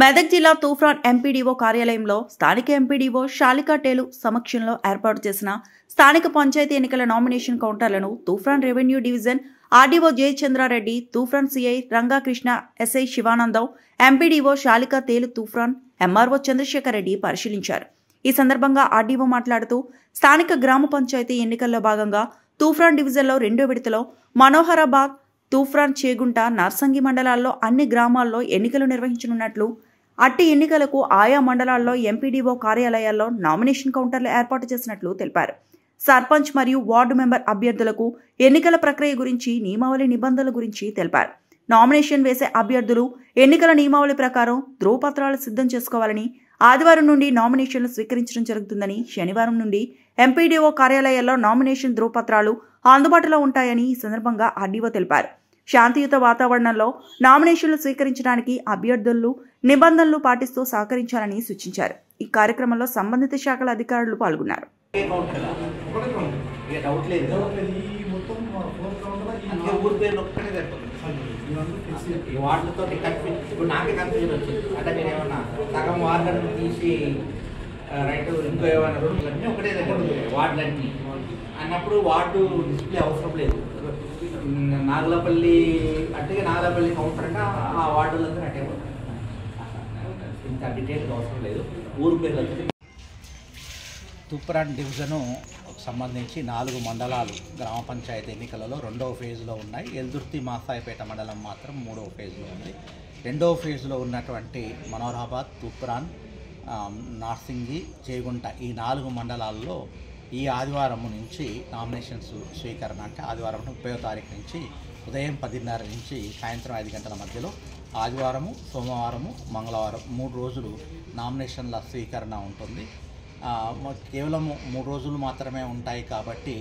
మెదక్ జిల్లా తూఫాన్ ఎంపీడీఓ కార్యాలయంలో స్థానిక ఎంపీడీఓ శాలికా టేలు సమక్షంలో ఏర్పాటు చేసిన స్థానిక పంచాయతీ ఎన్నికల నామినేషన్ కౌంటర్లను Toofan revenue division RDO Jayachandra Reddy, Toofan CI Rangakrishna, SI Sivanandam, MPDO శాలికా టేలు తూఫాన్ ఎంఆర్ఓ చంద్రశేఖర్ రెడ్డి పరిశీలించారు. ఈ సందర్భంగా ఆర్డీఓ మాట్లాడుతూ స్థానిక గ్రామ పంచాయతీ ఎన్నికల్లో భాగంగా తూఫాన్ డివిజన్లో 2వ విడతలో మనోహరాబాద్, తూఫాన్, చేగుంట, నర్సంగి మండలాల్లో అన్ని గ్రామాల్లో ఎన్నికలు నిర్వహించనున్నట్లు, అట్టి ఎన్నికలకు ఆయా మండలాల్లో ఎంపీడీఓ కార్యాలయాల్లో నామినేషన్ కౌంటర్లు ఏర్పాటు చేసినట్లు తెలిపారు. సర్పంచ్ మరియు వార్డు మెంబర్ అభ్యర్థులకు ఎన్నికల ప్రక్రియ గురించి, నియమావళి నిబంధనల గురించి తెలిపారు. నామినేషన్ వేసే అభ్యర్థులు ఎన్నికల నియమావళి ప్రకారం ధ్రువపత్రాలు సిద్ధం చేసుకోవాలని, ఆదివారం నుండి నామినేషన్లు స్వీకరించడం జరుగుతుందని, శనివారం నుండి ఎంపీడీఓ కార్యాలయాల్లో నామినేషన్ ధ్రువపత్రాలు అందుబాటులో ఉంటాయని ఈ సందర్భంగా ఆర్డీఓ తెలిపారు. శాంతియుత వాతావరణంలో నామినేషన్లు స్వీకరించడానికి అభ్యర్థులు నిబంధనలు పాటిస్తూ సహకరించాలని సూచించారు. ఈ కార్యక్రమంలో సంబంధిత శాఖల అధికారులు పాల్గొన్నారు. అన్నప్పుడు వార్డు డిస్ప్లే అవసరం లేదు. నాగలపల్లి అంటే నాగలపల్లి కౌంటర్ అంటే ఆ వార్డులందరూ అటే ఇంత డీటెయిల్గా అవసరం లేదు. ఊరు పేర్లు తూప్రాన్ డివిజను సంబంధించి 4 మండలాలు గ్రామ పంచాయతీ ఎన్నికలలో 2వ ఫేజ్లో ఉన్నాయి. ఎల్దుర్తి, మాసాయిపేట మండలం మాత్రం 3వ ఫేజ్లో ఉంది. 2వ ఫేజ్లో ఉన్నటువంటి మనోహరాబాద్, తూప్రాన్, నార్సింగి, చేగుంట ఈ 4 మండలాల్లో ఈ ఆదివారం నుంచి నామినేషన్స్ స్వీకరణ అంటే ఆదివారం 30వ తారీఖు నుంచి ఉదయం 10:30 నుంచి సాయంత్రం 5 గంటల మధ్యలో ఆదివారము, సోమవారము, మంగళవారం 3 రోజులు నామినేషన్ల స్వీకరణ ఉంటుంది. కేవలం 3 రోజులు మాత్రమే ఉంటాయి కాబట్టి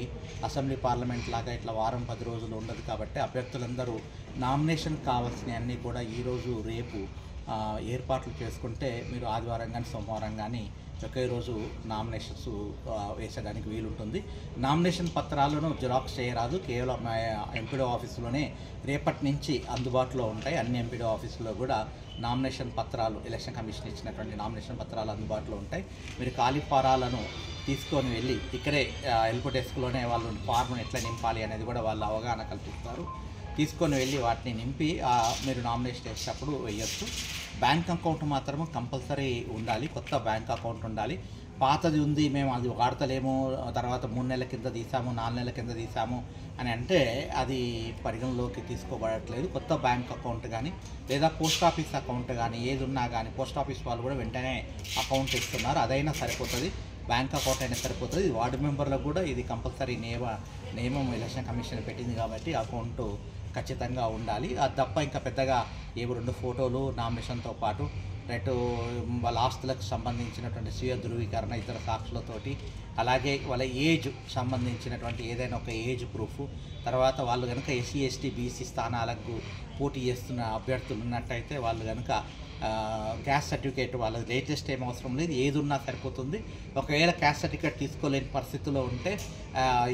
అసెంబ్లీ, పార్లమెంట్ లాగా ఇట్లా వారం 10 రోజులు ఉండదు కాబట్టి అభ్యర్థులందరూ నామినేషన్ కావాల్సినవన్నీ కూడా ఈరోజు, రేపు ఏర్పాట్లు చేసుకుంటే మీరు ఆదివారం కానీ సోమవారం కానీ ఒకే రోజు నామినేషన్స్ వేసేదానికి వీలుంటుంది. నామినేషన్ పత్రాలను జిరాక్స్ చేయరాదు, కేవలం ఎంపీడీఓ ఆఫీసులోనే రేపటి నుంచి అందుబాటులో ఉంటాయి. అన్ని ఎంపీడీఓ ఆఫీసులో కూడా నామినేషన్ పత్రాలు, ఎలక్షన్ కమిషన్ ఇచ్చినటువంటి నామినేషన్ పత్రాలు అందుబాటులో ఉంటాయి. మీరు ఖాళీ ఫారాలను తీసుకొని వెళ్ళి ఇక్కడే హెల్ప్ డెస్క్లోనే వాళ్ళు ఫార్మ్ను ఎట్లా నింపాలి అనేది కూడా వాళ్ళు అవగాహన కల్పిస్తారు. తీసుకొని వెళ్ళి వాటిని నింపి మీరు నామినేషన్ వేసేటప్పుడు వేయచ్చు. బ్యాంక్ అకౌంట్ మాత్రం కంపల్సరీ ఉండాలి. కొత్త బ్యాంక్ అకౌంట్ ఉండాలి. పాతది ఉంది, మేము అది వాడతలేము, తర్వాత 3 నెలల కింద తీసాము, 4 నెలల కింద తీసాము అని అంటే అది పరిగణలోకి తీసుకోబడట్లేదు. కొత్త బ్యాంక్ అకౌంట్ కానీ లేదా పోస్ట్ ఆఫీస్ అకౌంట్ కానీ ఏది ఉన్నా కానీ పోస్ట్ ఆఫీస్ వాళ్ళు కూడా వెంటనే అకౌంట్ ఇస్తున్నారు. అదైనా సరిపోతుంది, బ్యాంక్ అకౌంట్ అయినా సరిపోతుంది. వార్డు మెంబర్లకు కూడా ఇది కంపల్సరీ నియమం ఎలక్షన్ కమిషన్ పెట్టింది కాబట్టి అకౌంట్ ఖచ్చితంగా ఉండాలి. అది తప్ప ఇంకా పెద్దగా 2 ఫోటోలు నామినేషన్తో పాటు వాళ్ళ ఆస్తులకు సంబంధించినటువంటి స్వీయ ధృవీకరణ, ఇతర సాక్షులతోటి, అలాగే వాళ్ళ ఏజ్ సంబంధించినటువంటి ఏదైనా ఒక ఏజ్ ప్రూఫ్, తర్వాత వాళ్ళు కనుక ఎస్సీ, ఎస్టీ, బీసీ స్థానాలకు పోటీ చేస్తున్న అభ్యర్థులు ఉన్నట్టయితే వాళ్ళు కనుక క్యాస్ట్ సర్టిఫికేట్, వాళ్ళది లేటెస్ట్ ఏం అవసరం లేదు, ఏది ఉన్నా సరిపోతుంది. ఒకవేళ క్యాస్ట్ సర్టిఫికేట్ తీసుకోలేని పరిస్థితిలో ఉంటే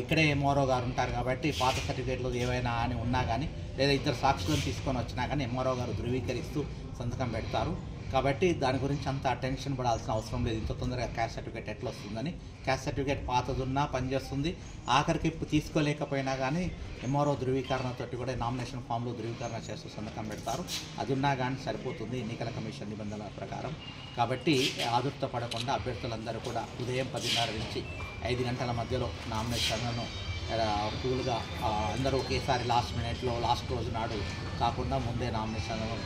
ఇక్కడే ఎంఆర్ఓ గారు ఉంటారు కాబట్టి పాత సర్టిఫికేట్లు ఏవైనా అని ఉన్నా కానీ లేదా ఇద్దరు సాక్షులను తీసుకొని వచ్చినా కానీ ఎంఆర్ఓ గారు ధృవీకరిస్తూ సంతకం పెడతారు. కాబట్టి దాని గురించి అంత టెన్షన్ పడాల్సిన అవసరం లేదు. ఇంత తొందరగా క్యాస్ట్ సర్టిఫికేట్ ఎట్లా వస్తుందని. క్యాస్ట్ సర్టిఫికేట్ పాతదున్నా పనిచేస్తుంది. ఆఖరికి తీసుకోలేకపోయినా కానీ ఎంఆర్ఓ ధృవీకరణతోటి కూడా నామినేషన్ ఫామ్లో ధృవీకరణ చేస్తూ సంతకం పెడతారు. అది ఉన్నా కానీ సరిపోతుంది ఎన్నికల కమిషన్ నిబంధనల ప్రకారం. కాబట్టి ఆదుర్త పడకుండా అభ్యర్థులందరూ కూడా ఉదయం 10:30 నుంచి 5 గంటల మధ్యలో నామినేషన్లను కూల్గా అందరూ ఒకేసారి లాస్ట్ మినిట్లో, లాస్ట్ రోజు నాడు కాకుండా ముందే నామినేషన్లను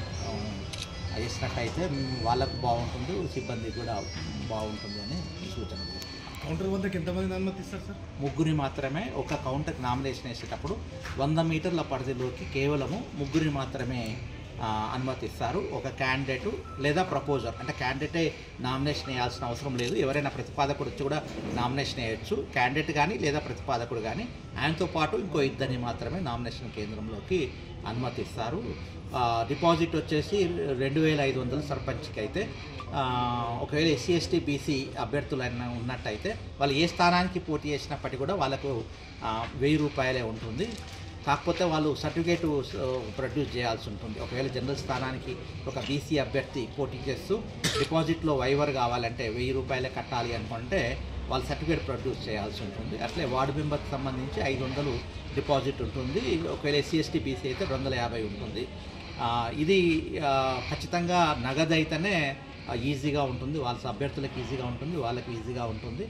వేసినట్టయితే వాళ్ళకు బాగుంటుంది, సిబ్బంది కూడా బాగుంటుంది అని సూచన. కౌంటర్ వద్దకు ఎంతమంది అనుమతిస్తారు సార్? 3 మాత్రమే. ఒక కౌంటర్కి నామినేషన్ వేసేటప్పుడు 100 మీటర్ల పరిధిలోకి కేవలము 3 మాత్రమే అనుమతిస్తారు. ఒక క్యాండిడేటు లేదా ప్రపోజర్, అంటే క్యాండిడేటే నామినేషన్ వేయాల్సిన అవసరం లేదు. ఎవరైనా ప్రతిపాదకుడు వచ్చి కూడా నామినేషన్ వేయచ్చు. క్యాండిడేట్ కానీ లేదా ప్రతిపాదకుడు కానీ, ఆయనతో పాటు ఇంకో 2 మాత్రమే నామినేషన్ కేంద్రంలోకి అనుమతిస్తారు. డిపాజిట్ వచ్చేసి 2500 సర్పంచ్కి అయితే, ఒకవేళ ఎస్సీ, ఎస్టీ, బీసీ అభ్యర్థులు ఉన్నట్టయితే వాళ్ళు ఏ స్థానానికి పోటీ చేసినప్పటికీ కూడా వాళ్ళకు 1000 రూపాయలే ఉంటుంది. కాకపోతే వాళ్ళు సర్టిఫికేట్ ప్రొడ్యూస్ చేయాల్సి ఉంటుంది. ఒకవేళ జనరల్ స్థానానికి ఒక బీసీ అభ్యర్థి పోటీ చేస్తూ డిపాజిట్లో వైవర్ కావాలంటే 1000 రూపాయలే కట్టాలి అనుకుంటే వాళ్ళు సర్టిఫికేట్ ప్రొడ్యూస్ చేయాల్సి ఉంటుంది. అట్లే వార్డు మెంబర్కి సంబంధించి 500 డిపాజిట్ ఉంటుంది. ఒకవేళ ఎస్సీ ఎస్టీ బీసీ అయితే 250 ఉంటుంది. ఇది ఖచ్చితంగా నగదు అయితేనే ఈజీగా ఉంటుంది, వాళ్ళ అభ్యర్థులకు ఈజీగా ఉంటుంది, వాళ్ళకి ఈజీగా ఉంటుంది.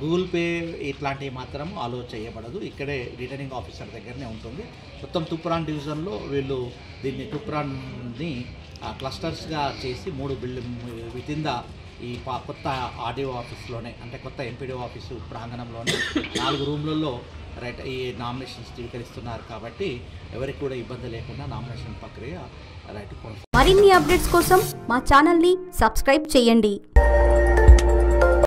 గూగుల్ పే ఇట్లాంటివి మాత్రం అలో చేయబడదు. ఇక్కడే రిటర్నింగ్ ఆఫీసర్ దగ్గరనే ఉంటుంది. మొత్తం తూప్రాన్ డివిజన్లో వీళ్ళు దీన్ని తూప్రాన్ని క్లస్టర్స్గా చేసి 3 బిల్డింగ్ వితిన్ ద ఈ కొత్త ఆర్డీఓ ఆఫీస్లోనే, అంటే కొత్త ఎంపీడీఓ ఆఫీసు ప్రాంగణంలోనే 4 రూమ్లలో ఈ నామినేషన్స్ స్వీకరిస్తున్నారు. కాబట్టి ఎవరికి కూడా ఇబ్బంది లేకుండా నామినేషన్ ప్రక్రియ కొనసాగుతుంది. మరిన్ని అప్డేట్స్ కోసం మా ఛానల్ని సబ్స్క్రైబ్ చేయండి.